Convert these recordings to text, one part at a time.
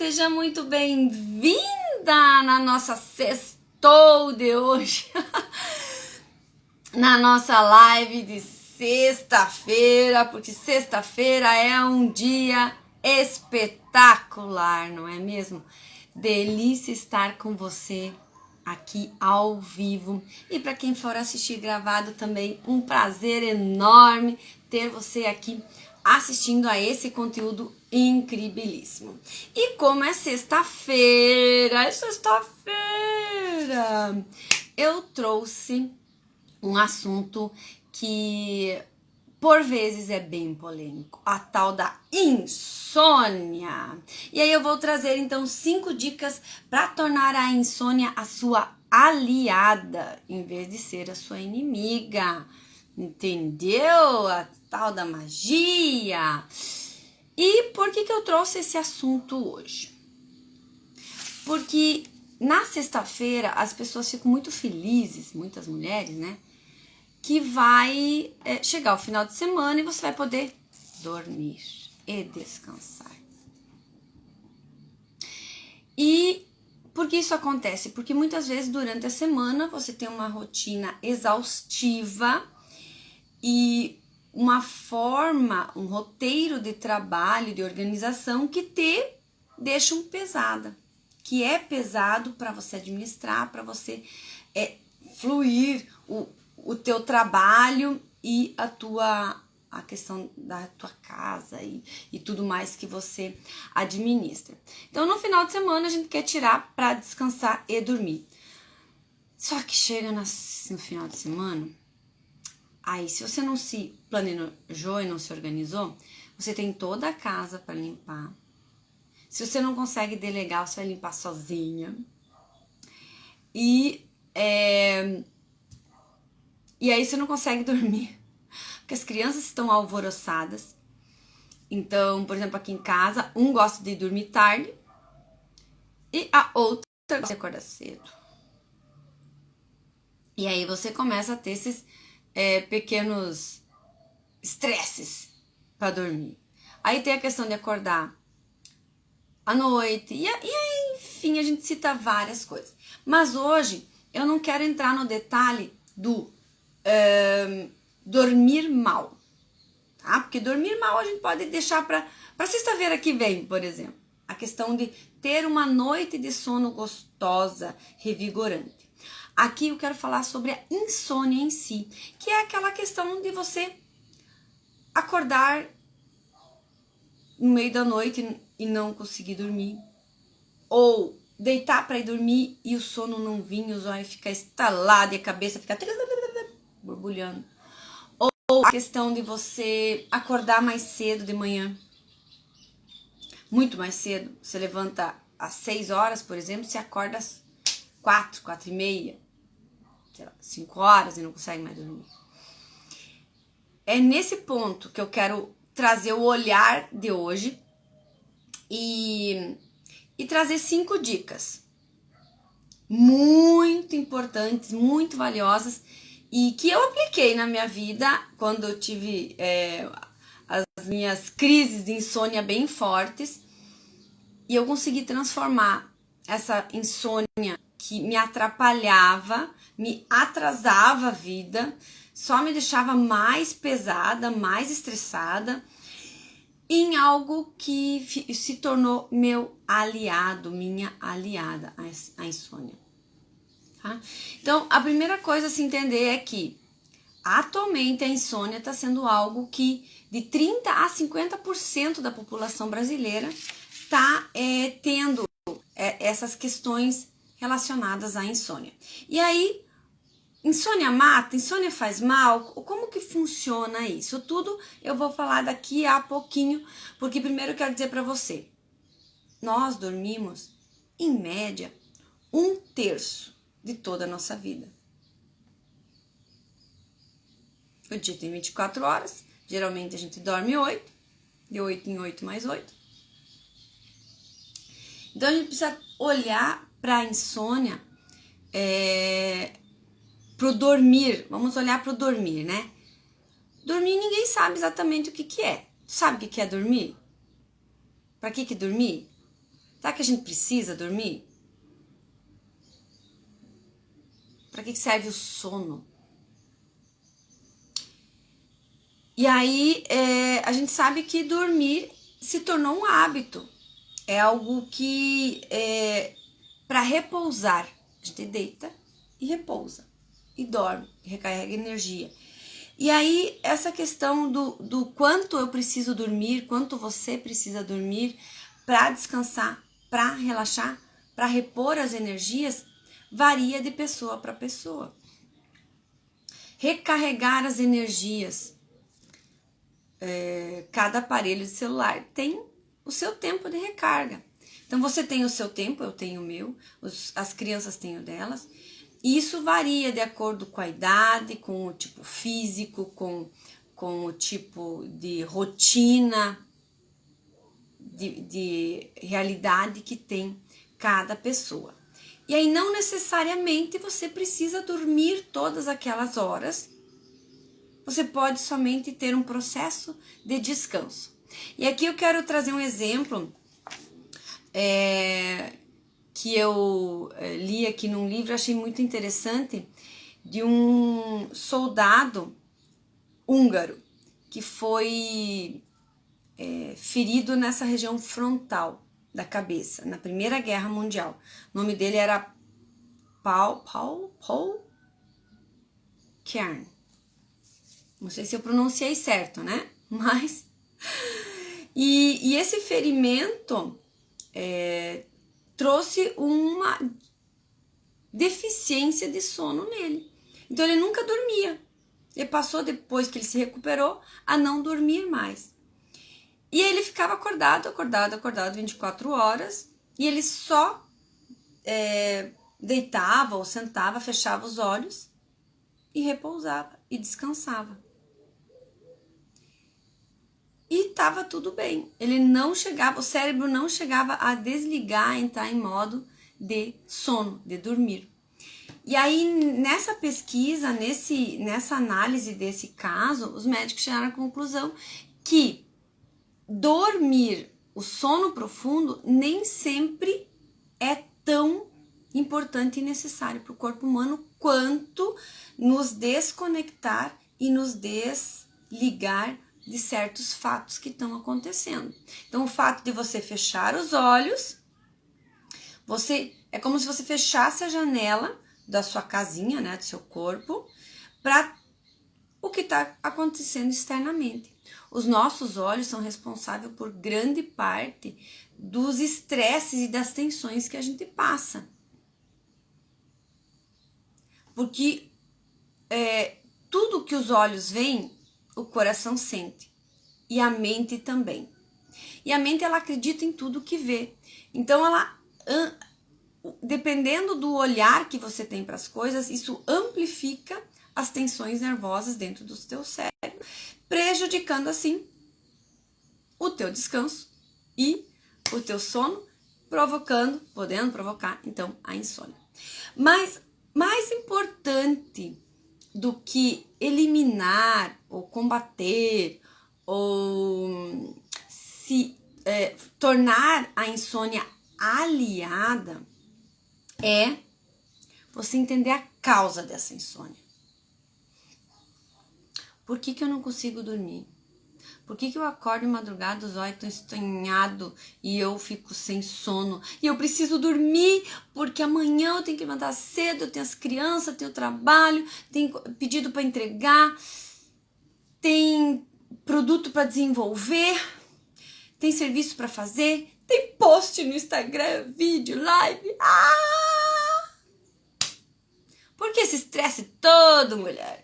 seja muito bem-vinda na nossa sextou de hoje, na nossa live de sexta-feira, porque sexta-feira é um dia espetacular, não é mesmo? Delícia estar com você aqui ao vivo, e para quem for assistir gravado também, um prazer enorme ter você aqui assistindo a esse conteúdo incribilíssimo. E como é sexta-feira, eu trouxe um assunto que por vezes é bem polêmico, a tal da insônia. E aí eu vou trazer então 5 dicas para tornar a insônia a sua aliada, em vez de ser a sua inimiga. Entendeu? A tal da magia. E por que eu trouxe esse assunto hoje? Porque na sexta-feira as pessoas ficam muito felizes, muitas mulheres, né? Que vai chegar o final de semana e você vai poder dormir e descansar. E por que isso acontece? Porque muitas vezes durante a semana você tem uma rotina exaustiva e uma forma, um roteiro de trabalho, de organização que te deixa pesada, que é pesado para você administrar, para você fluir o teu trabalho e a questão da tua casa e tudo mais que você administra. Então, no final de semana, a gente quer tirar para descansar e dormir. Só que chega no final de semana, aí se você não se planejou e não se organizou, você tem toda a casa para limpar. Se você não consegue delegar, você vai limpar sozinha. E aí você não consegue dormir, porque as crianças estão alvoroçadas. Então, por exemplo, aqui em casa, um gosta de dormir tarde e a outra gosta de acordar cedo. E aí você começa a ter esses pequenos estresses para dormir. Aí tem a questão de acordar à noite, e aí, enfim, a gente cita várias coisas. Mas hoje eu não quero entrar no detalhe do dormir mal, tá? Porque dormir mal a gente pode deixar para sexta-feira que vem, por exemplo. A questão de ter uma noite de sono gostosa, revigorante. Aqui eu quero falar sobre a insônia em si, que é aquela questão de você acordar no meio da noite e não conseguir dormir, ou deitar para ir dormir e o sono não vir, os olhos ficam estalados e a cabeça fica borbulhando. Ou a questão de você acordar mais cedo de manhã, muito mais cedo. Você levanta às 6 horas, por exemplo, você acorda às 4 e meia, sei lá, 5 horas e não consegue mais dormir. É nesse ponto que eu quero trazer o olhar de hoje e trazer 5 dicas muito importantes, muito valiosas, e que eu apliquei na minha vida quando eu tive as minhas crises de insônia bem fortes, e eu consegui transformar essa insônia que me atrapalhava, me atrasava a vida, só me deixava mais pesada, mais estressada, em algo que se tornou meu aliado, minha aliada, a insônia. Tá? Então, a primeira coisa a se entender é que atualmente a insônia está sendo algo que de 30% a 50% da população brasileira está tendo essas questões relacionadas à insônia. E aí, insônia mata? Insônia faz mal? Como que funciona isso? Tudo eu vou falar daqui a pouquinho, porque primeiro eu quero dizer para você, nós dormimos, em média, 1/3 de toda a nossa vida. O dia tem 24 horas, geralmente a gente dorme 8, de 8 em 8 mais 8. Então a gente precisa olhar para a insônia, pro dormir. Vamos olhar pro dormir, né? Dormir ninguém sabe exatamente o que é. Sabe o que é dormir? Para que dormir? Sabe que a gente precisa dormir? Para que serve o sono? E aí, a gente sabe que dormir se tornou um hábito. É algo que, para repousar, a gente deita e repousa. E dorme, e recarrega energia. E aí, essa questão do quanto eu preciso dormir, quanto você precisa dormir para descansar, para relaxar, para repor as energias, varia de pessoa para pessoa. Recarregar as energias. Cada aparelho de celular tem o seu tempo de recarga. Então, você tem o seu tempo, eu tenho o meu, as crianças têm o delas. E isso varia de acordo com a idade, com o tipo físico, com o tipo de rotina, de realidade que tem cada pessoa. E aí não necessariamente você precisa dormir todas aquelas horas. Você pode somente ter um processo de descanso. E aqui eu quero trazer um exemplo que eu li aqui num livro, achei muito interessante, de um soldado húngaro que foi ferido nessa região frontal da cabeça, na Primeira Guerra Mundial. O nome dele era Paul Kern. Não sei se eu pronunciei certo, né? Mas... E esse ferimento trouxe uma deficiência de sono nele. Então ele nunca dormia. Ele passou, depois que ele se recuperou, a não dormir mais. E ele ficava acordado 24 horas. E ele só deitava ou sentava, fechava os olhos e repousava e descansava. E estava tudo bem. Ele não chegava, o cérebro não chegava a desligar, entrar em modo de sono, de dormir. E aí, nessa pesquisa, nessa análise desse caso, os médicos chegaram à conclusão que dormir, o sono profundo, nem sempre é tão importante e necessário para o corpo humano quanto nos desconectar e nos desligar de certos fatos que estão acontecendo. Então, o fato de você fechar os olhos, é como se você fechasse a janela da sua casinha, né, do seu corpo, para o que está acontecendo externamente. Os nossos olhos são responsáveis por grande parte dos estresses e das tensões que a gente passa. Porque tudo que os olhos veem, o coração sente. E a mente também. E a mente, ela acredita em tudo que vê. Então, ela, dependendo do olhar que você tem para as coisas, isso amplifica as tensões nervosas dentro do teu cérebro, prejudicando assim o teu descanso e o teu sono, podendo provocar então a insônia. Mas mais importante do que eliminar ou combater ou se tornar a insônia aliada é você entender a causa dessa insônia. Por que eu não consigo dormir? Por que eu acordo de madrugada, os olhos estão estanhados e eu fico sem sono? E eu preciso dormir porque amanhã eu tenho que levantar cedo, eu tenho as crianças, tenho trabalho, tenho pedido para entregar, tem produto para desenvolver, tem serviço para fazer, tem post no Instagram, vídeo, live. Por que esse estresse todo, mulher?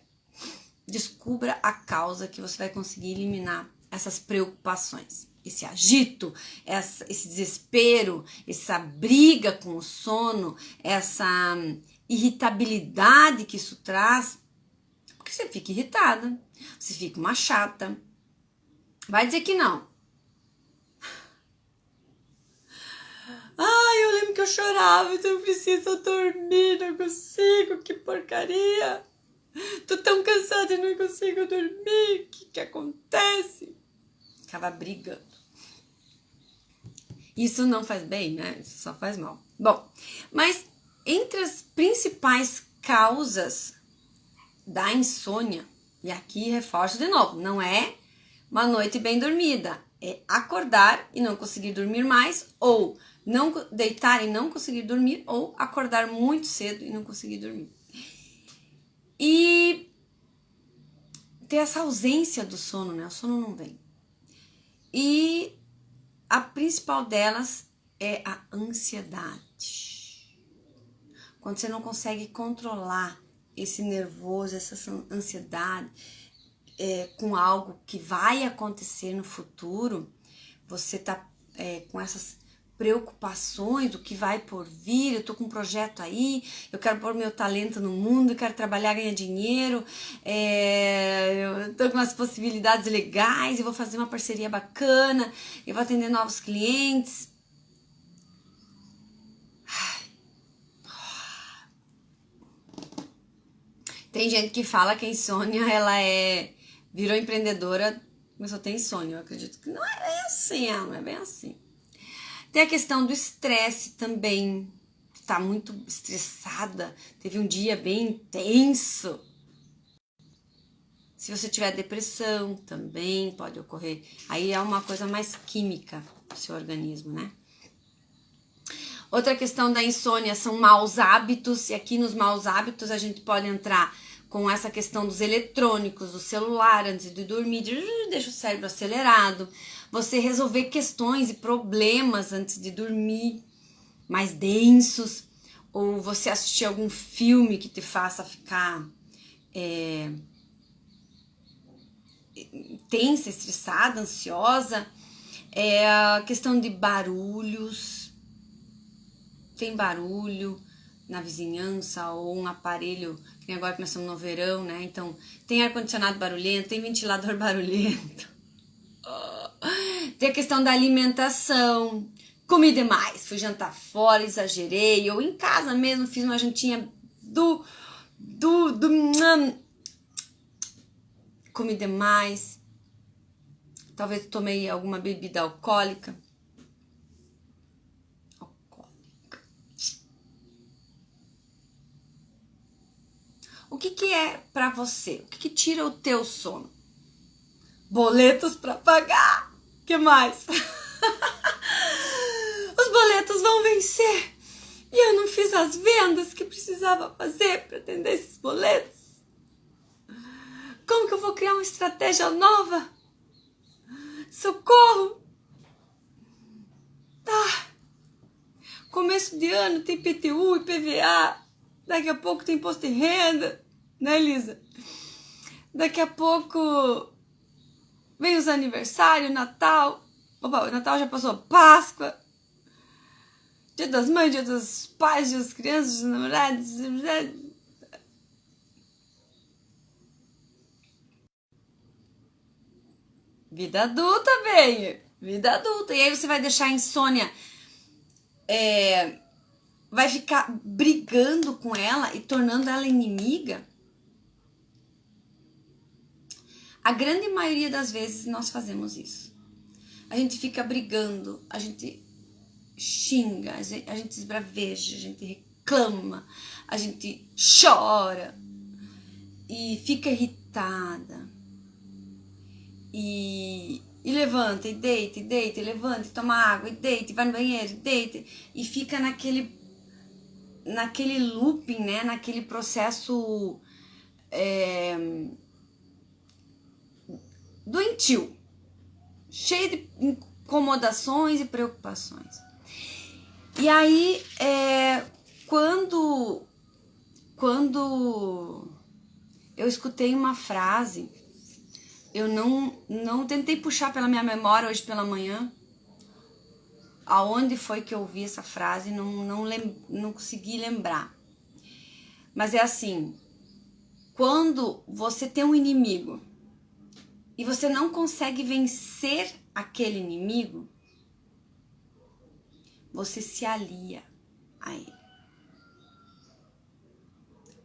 Descubra a causa que você vai conseguir eliminar essas preocupações, esse agito, esse desespero, essa briga com o sono, essa irritabilidade que isso traz, porque você fica irritada, você fica uma chata. Vai dizer que não. Eu lembro que eu chorava, então eu preciso dormir, não consigo, que porcaria. Tô tão cansada e não consigo dormir. O que acontece? Ficava brigando. Isso não faz bem, né? Isso só faz mal. Bom, mas entre as principais causas da insônia, e aqui reforço de novo, não é uma noite bem dormida, é acordar e não conseguir dormir mais, ou não deitar e não conseguir dormir, ou acordar muito cedo e não conseguir dormir. E ter essa ausência do sono, né? O sono não vem. E a principal delas é a ansiedade. Quando você não consegue controlar esse nervoso, essa ansiedade com algo que vai acontecer no futuro, você tá com essas preocupações do que vai por vir, eu tô com um projeto aí, eu quero pôr meu talento no mundo, eu quero trabalhar, ganhar dinheiro, eu tô com umas possibilidades legais, eu vou fazer uma parceria bacana, eu vou atender novos clientes. Tem gente que fala que a insônia, ela virou empreendedora, mas só tem insônia. Eu acredito que não é bem assim, não é bem assim. Tem a questão do estresse também, tá muito estressada, teve um dia bem intenso. Se você tiver depressão, também pode ocorrer. Aí é uma coisa mais química do seu organismo, né? Outra questão da insônia são maus hábitos, e aqui nos maus hábitos a gente pode entrar com essa questão dos eletrônicos, do celular antes de dormir, deixa o cérebro acelerado, você resolver questões e problemas antes de dormir, mais densos, ou você assistir algum filme que te faça ficar tensa, estressada, ansiosa, a questão de barulhos, tem barulho na vizinhança ou um aparelho, que agora que nós estamos no verão, né? Então, tem ar-condicionado barulhento, tem ventilador barulhento. Tem a questão da alimentação, comi demais, fui jantar fora, exagerei, ou em casa mesmo fiz uma jantinha comi demais, talvez tomei alguma bebida alcoólica. O que é pra você? O que tira o teu sono? Boletos pra pagar. O que mais? Os boletos vão vencer. E eu não fiz as vendas que precisava fazer para atender esses boletos. Como que eu vou criar uma estratégia nova? Socorro! Começo de ano tem PTU e PVA. Daqui a pouco tem imposto de renda, né, Elisa? Daqui a pouco vem os aniversários, Natal. Opa, o Natal já passou, Páscoa. Dia das mães, dia dos pais, dia das crianças, dia dos namorados. Vida adulta, bem. Vida adulta. E aí você vai deixar a insônia... vai ficar brigando com ela e tornando ela inimiga? A grande maioria das vezes nós fazemos isso. A gente fica brigando, a gente xinga, a gente esbraveja, a gente reclama, a gente chora e fica irritada. E levanta, e deita, e levanta, e toma água, e deita, e vai no banheiro, e deita, e fica naquele looping, né? Naquele processo doentio, cheio de incomodações e preocupações. E aí, quando eu escutei uma frase, eu não tentei puxar pela minha memória hoje pela manhã, aonde foi que eu ouvi essa frase, não consegui lembrar. Mas é assim, quando você tem um inimigo e você não consegue vencer aquele inimigo, você se alia a ele.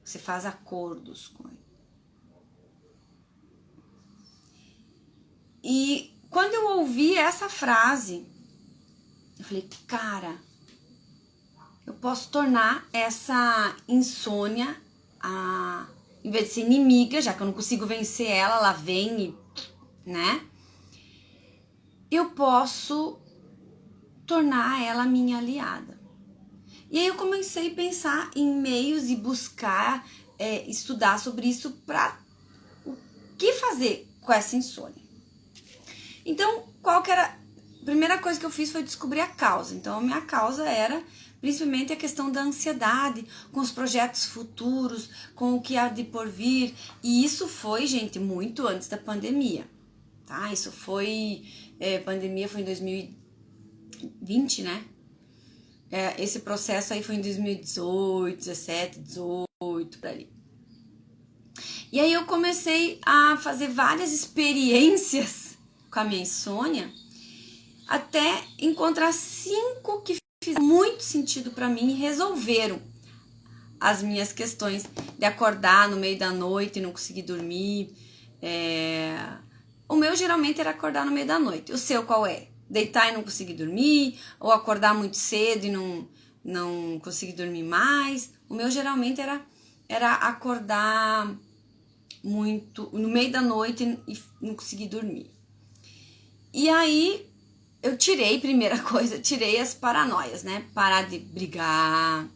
Você faz acordos com ele. E quando eu ouvi essa frase, Eu falei, cara, eu posso tornar essa insônia, em vez de ser inimiga, já que eu não consigo vencer ela, ela vem e, né? Eu posso tornar ela minha aliada. E aí eu comecei a pensar em meios e buscar, estudar sobre isso para o que fazer com essa insônia. Então, qual que era... A primeira coisa que eu fiz foi descobrir a causa. Então, a minha causa era principalmente a questão da ansiedade, com os projetos futuros, com o que há de por vir. E isso foi, gente, muito antes da pandemia, tá? Isso foi... pandemia foi em 2020, né? Esse processo aí foi em 2018, 17, 18, por ali. E aí eu comecei a fazer várias experiências com a minha insônia, até encontrar 5 que fizeram muito sentido para mim e resolveram as minhas questões de acordar no meio da noite e não conseguir dormir. O meu geralmente era acordar no meio da noite. O seu qual é? Deitar e não conseguir dormir? Ou acordar muito cedo e não conseguir dormir mais? O meu geralmente era acordar muito no meio da noite e não conseguir dormir. E aí eu primeira coisa, tirei as paranoias, né? Parar de brigar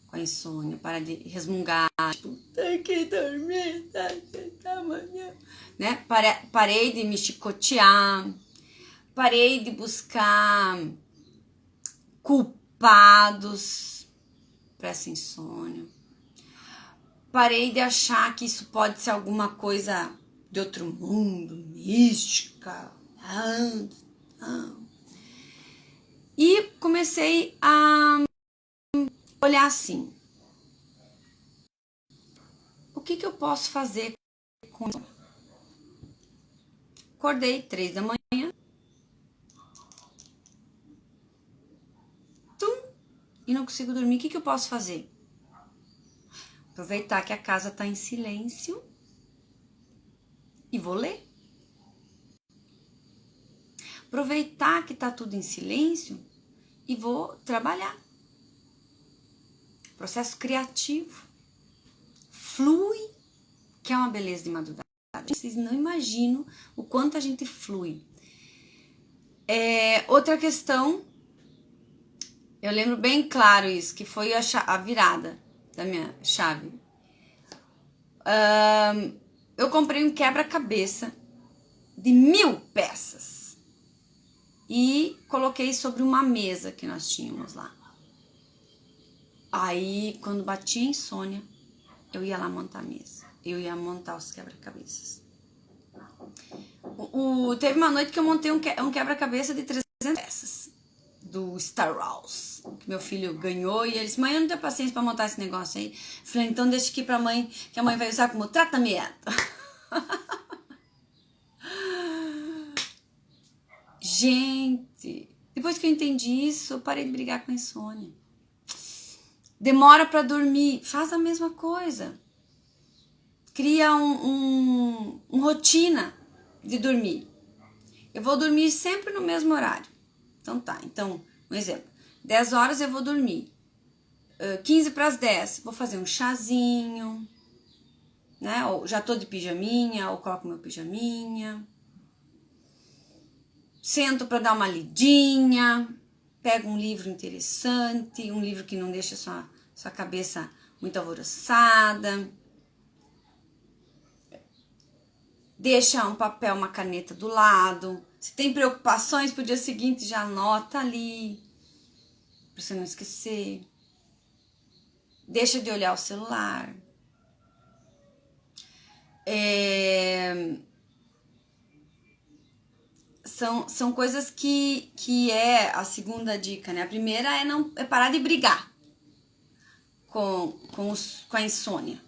com a insônia, parar de resmungar, tipo, tem que dormir, tá amanhã, né? Parei de me chicotear, parei de buscar culpados para essa insônia. Parei de achar que isso pode ser alguma coisa de outro mundo, mística. E comecei a olhar assim. O que eu posso fazer com isso? Acordei 3 da manhã. E não consigo dormir. O que eu posso fazer? Aproveitar que a casa tá em silêncio e vou ler. Aproveitar que tá tudo em silêncio e vou trabalhar. Processo criativo. Flui, que é uma beleza de madrugada. Vocês não imaginam o quanto a gente flui. Outra questão, eu lembro bem claro isso, que foi a virada da minha chave. Eu comprei um quebra-cabeça de 1000 peças e coloquei sobre uma mesa que nós tínhamos lá. Aí, quando batia a insônia, eu ia lá montar a mesa. Eu ia montar os quebra-cabeças. Teve uma noite que eu montei um quebra-cabeça de 300 peças do Star Wars, que meu filho ganhou, e ele disse, mãe, eu não tenho paciência pra montar esse negócio aí. Falei, então deixa aqui pra mãe, que a mãe vai usar como tratamento. Gente, depois que eu entendi isso, eu parei de brigar com a insônia. Demora pra dormir, faz a mesma coisa. Cria uma rotina de dormir. Eu vou dormir sempre no mesmo horário. Então tá, um exemplo. 10 horas eu vou dormir. 15 para as 10, vou fazer um chazinho, né? Ou já tô de pijaminha, ou coloco meu pijaminha. Sento para dar uma lidinha, pego um livro interessante, um livro que não deixa sua cabeça muito alvoroçada. Deixa um papel, uma caneta do lado. Se tem preocupações pro dia seguinte, já anota ali, pra você não esquecer. Deixa de olhar o celular. São coisas que é a segunda dica, né? A primeira é parar de brigar com a insônia,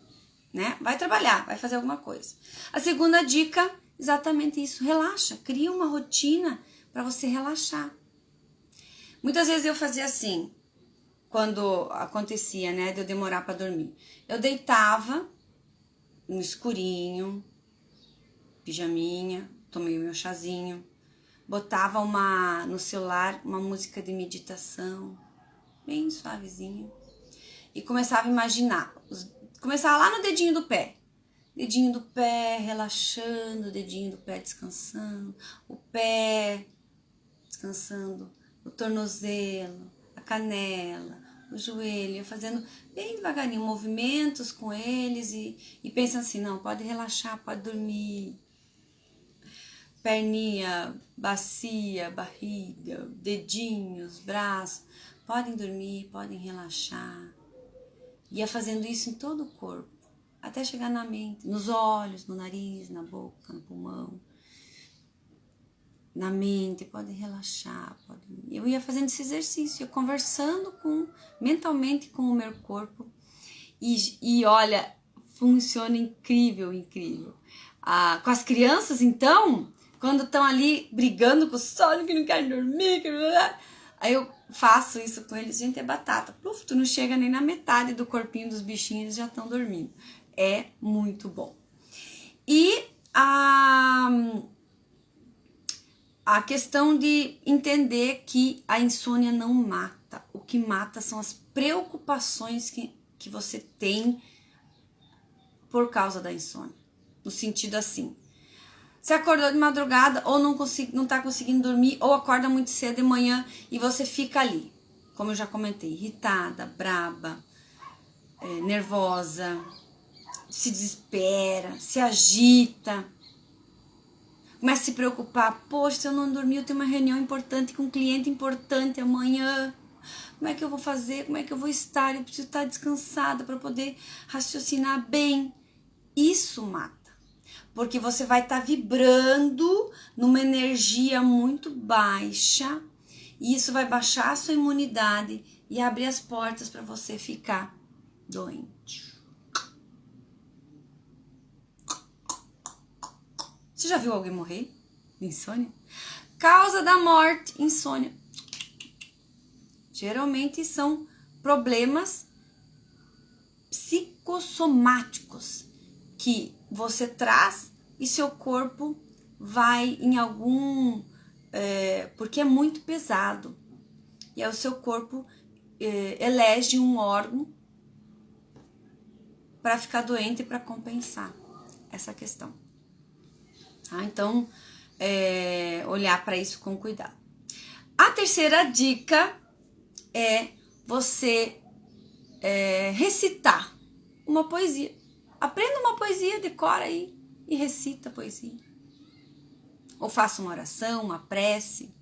né? Vai trabalhar, vai fazer alguma coisa. A segunda dica, exatamente isso, relaxa, cria uma rotina para você relaxar. Muitas vezes eu fazia assim, quando acontecia, né, de eu demorar para dormir. Eu deitava no escurinho, pijaminha, tomei o meu chazinho, botava no celular uma música de meditação, bem suavezinha, e começava a imaginar, começava lá no dedinho do pé relaxando, o dedinho do pé descansando, o pé descansando, o tornozelo, a canela, o joelho, fazendo bem devagarinho movimentos com eles e pensa assim, não, pode relaxar, pode dormir. Perninha, bacia, barriga, dedinhos, braços, podem dormir, podem relaxar. Ia fazendo isso em todo o corpo, até chegar na mente, nos olhos, no nariz, na boca, no pulmão. Na mente, podem relaxar. Eu ia fazendo esse exercício, ia conversando mentalmente com o meu corpo. E olha, funciona incrível. Com as crianças, então, quando estão ali brigando com o sono, que não querem dormir, aí eu faço isso com eles, gente, é batata. Puf, tu não chega nem na metade do corpinho dos bichinhos, eles já estão dormindo. É muito bom. E a questão de entender que a insônia não mata. O que mata são as preocupações que você tem por causa da insônia. No sentido assim, você acordou de madrugada ou não tá conseguindo dormir, ou acorda muito cedo de manhã e você fica ali, como eu já comentei, irritada, braba, nervosa, se desespera, se agita, começa a se preocupar, poxa, se eu não dormir, eu tenho uma reunião importante com um cliente importante amanhã, como é que eu vou fazer, como é que eu vou estar, eu preciso estar descansada para poder raciocinar bem. Isso mata. Porque você vai estar vibrando numa energia muito baixa e isso vai baixar a sua imunidade e abrir as portas para você ficar doente. Você já viu alguém morrer de insônia? Causa da morte, insônia. Geralmente são problemas psicossomáticos que você traz e seu corpo vai em algum... porque é muito pesado. E aí o seu corpo elege um órgão para ficar doente e para compensar essa questão. Tá? Então, olhar para isso com cuidado. A terceira dica é você recitar uma poesia. Aprenda uma poesia, decora aí e recita a poesia. Ou faça uma oração, uma prece.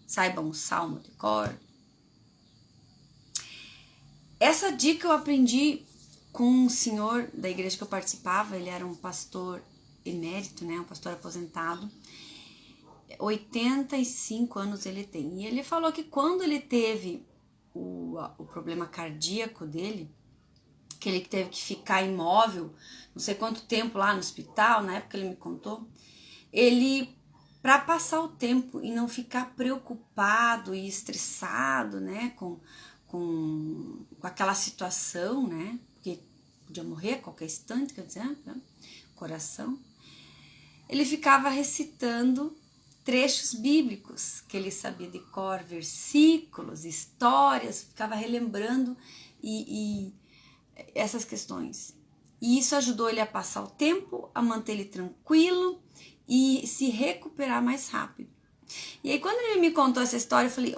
Saiba um salmo de cor. Essa dica eu aprendi com um senhor da igreja que eu participava. Ele era um pastor emérito, né? Um pastor aposentado. 85 anos ele tem. E ele falou que quando ele teve o problema cardíaco dele, que ele teve que ficar imóvel, não sei quanto tempo lá no hospital, na época ele me contou, ele, para passar o tempo e não ficar preocupado e estressado, né, com aquela situação, né, porque podia morrer a qualquer instante, quer dizer, né, coração, ele ficava recitando trechos bíblicos que ele sabia de cor, versículos, histórias, ficava relembrando e essas questões. E isso ajudou ele a passar o tempo, a manter ele tranquilo e se recuperar mais rápido. E aí quando ele me contou essa história, eu falei,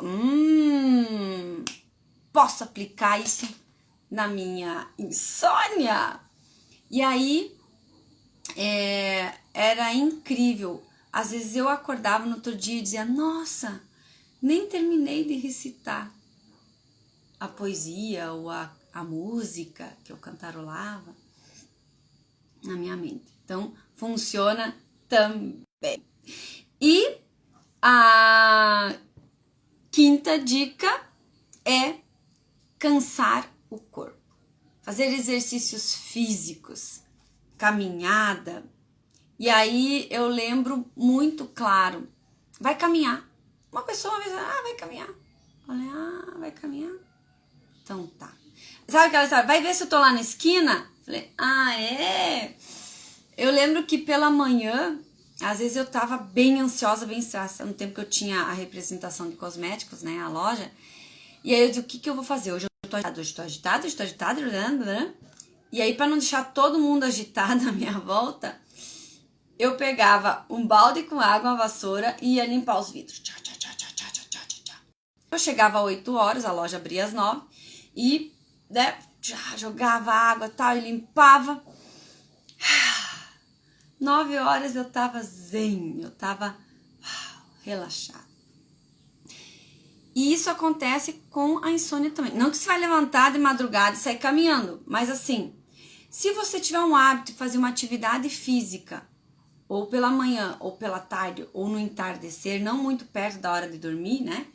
posso aplicar isso na minha insônia? E aí era incrível. Às vezes eu acordava no outro dia e dizia, nossa, nem terminei de recitar a poesia ou a música que eu cantarolava na minha mente. Então, funciona também. E a quinta dica é cansar o corpo. Fazer exercícios físicos, caminhada. E aí eu lembro muito claro, vai caminhar. Uma pessoa uma vez, vai caminhar. Eu falei, vai caminhar? Então tá. Sabe aquela história? Vai ver se eu tô lá na esquina? Falei, é? Eu lembro que pela manhã às vezes eu tava bem ansiosa, bem estressada, no tempo que eu tinha a representação de cosméticos, né, a loja. E aí eu disse, o que eu vou fazer? Hoje eu tô agitada. E aí, para não deixar todo mundo agitado à minha volta, eu pegava um balde com água, uma vassoura e ia limpar os vidros. Eu chegava às 8 horas, a loja abria às 9 e, né, jogava água e tal, e limpava. 9 horas eu tava zen, eu tava relaxada. E isso acontece com a insônia também. Não que você vai levantar de madrugada e sair caminhando, mas assim, se você tiver um hábito de fazer uma atividade física, ou pela manhã, ou pela tarde, ou no entardecer, não muito perto da hora de dormir, né?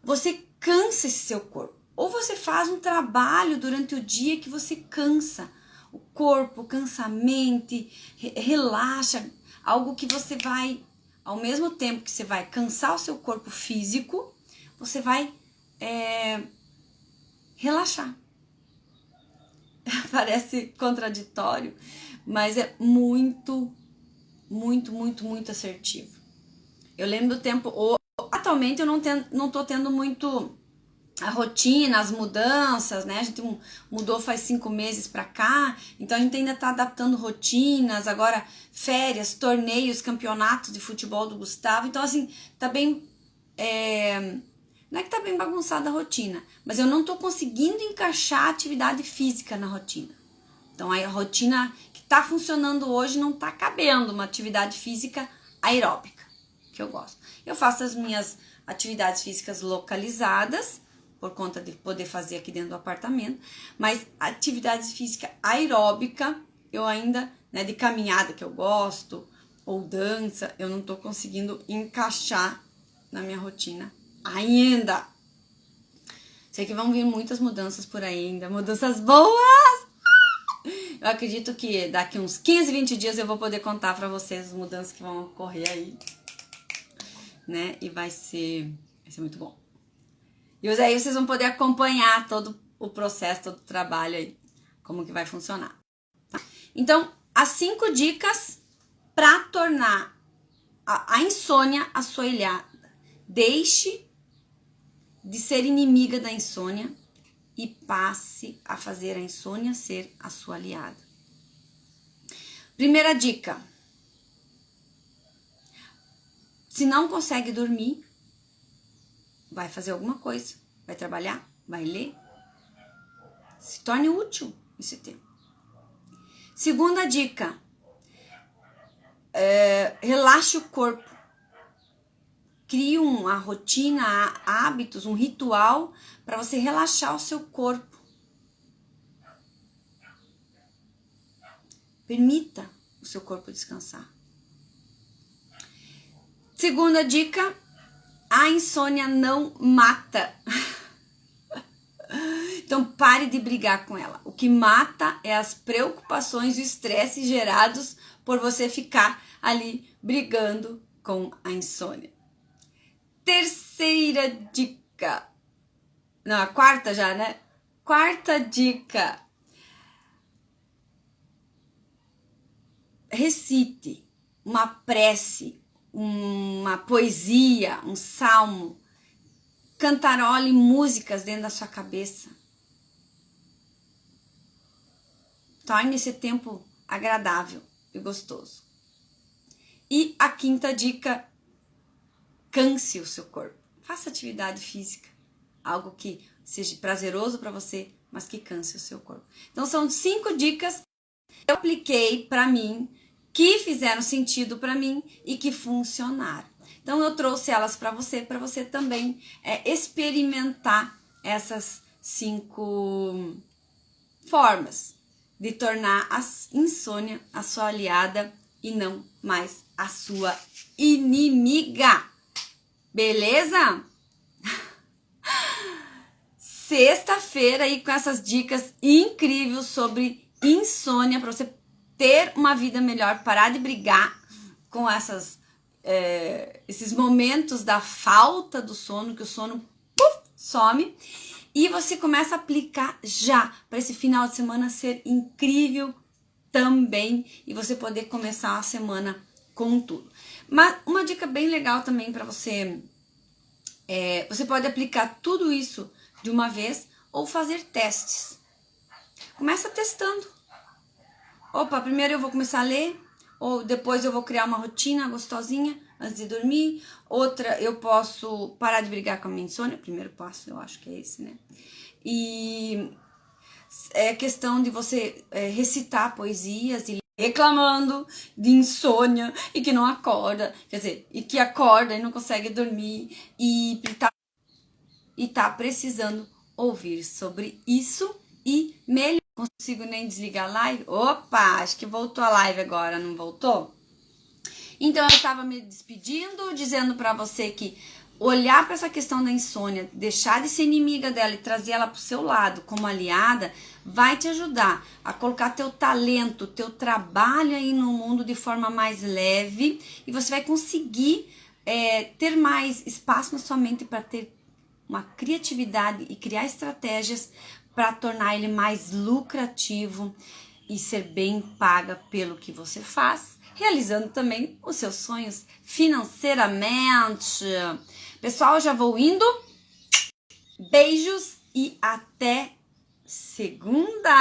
Você cansa esse seu corpo. Ou você faz um trabalho durante o dia que você cansa o corpo, cansa a mente, relaxa. Algo que você vai, ao mesmo tempo que você vai cansar o seu corpo físico, você vai relaxar. Parece contraditório, mas é muito assertivo. Eu lembro do tempo, atualmente eu não tô tendo muito a rotina, as mudanças, né? A gente mudou faz 5 meses pra cá, então a gente ainda tá adaptando rotinas, agora férias, torneios, campeonatos de futebol do Gustavo, então assim, tá bem, não é que tá bem bagunçada a rotina, mas eu não tô conseguindo encaixar a atividade física na rotina. Então a rotina que tá funcionando hoje não tá cabendo uma atividade física aeróbica, que eu gosto. Eu faço as minhas atividades físicas localizadas, por conta de poder fazer aqui dentro do apartamento, mas atividade física aeróbica, eu ainda, né, de caminhada que eu gosto, ou dança, eu não tô conseguindo encaixar na minha rotina ainda. Sei que vão vir muitas mudanças por aí ainda, mudanças boas! Eu acredito que daqui uns 15, 20 dias eu vou poder contar pra vocês as mudanças que vão ocorrer aí, né? E vai ser muito bom. E aí vocês vão poder acompanhar todo o processo, todo o trabalho aí, como que vai funcionar. Tá? Então, as 5 dicas para tornar a insônia a sua aliada. Deixe de ser inimiga da insônia e passe a fazer a insônia ser a sua aliada. Primeira dica. Se não consegue dormir, vai fazer alguma coisa, vai trabalhar, vai ler. Se torne útil esse tempo. Segunda dica, relaxe o corpo. Crie uma rotina, hábitos, um ritual para você relaxar o seu corpo. Permita o seu corpo descansar. Segunda dica, a insônia não mata. Então pare de brigar com ela. O que mata é as preocupações e o estresse gerados por você ficar ali brigando com a insônia. Terceira dica. Não, a quarta já, né? Quarta dica. Recite uma prece, uma poesia, um salmo. Cantarole músicas dentro da sua cabeça. Torne esse tempo agradável e gostoso. E a quinta dica, canse o seu corpo. Faça atividade física, algo que seja prazeroso para você, mas que canse o seu corpo. Então são 5 dicas que eu apliquei para mim, que fizeram sentido para mim e que funcionaram. Então eu trouxe elas para você também experimentar essas 5 formas de tornar a insônia a sua aliada e não mais a sua inimiga. Beleza? Sexta-feira aí com essas dicas incríveis sobre insônia para você ter uma vida melhor, parar de brigar com esses momentos da falta do sono, que o sono some, e você começa a aplicar já para esse final de semana ser incrível também e você poder começar a semana com tudo. Mas uma dica bem legal também para você, você pode aplicar tudo isso de uma vez ou fazer testes. Começa testando. Opa, primeiro eu vou começar a ler, ou depois eu vou criar uma rotina gostosinha antes de dormir. Outra, eu posso parar de brigar com a minha insônia. O primeiro passo, eu acho que é esse, né? E é questão de você recitar poesias e reclamando de insônia e que não acorda, quer dizer, e que acorda e não consegue dormir e tá precisando ouvir sobre isso e melhor. Não consigo nem desligar a live. Opa, acho que voltou a live agora, não voltou? Então eu tava me despedindo, dizendo pra você que olhar para essa questão da insônia, deixar de ser inimiga dela e trazer ela pro seu lado como aliada, vai te ajudar a colocar teu talento, teu trabalho aí no mundo de forma mais leve, e você vai conseguir ter mais espaço na sua mente para ter uma criatividade e criar estratégias para tornar ele mais lucrativo e ser bem paga pelo que você faz, realizando também os seus sonhos financeiramente. Pessoal, já vou indo. Beijos e até segunda!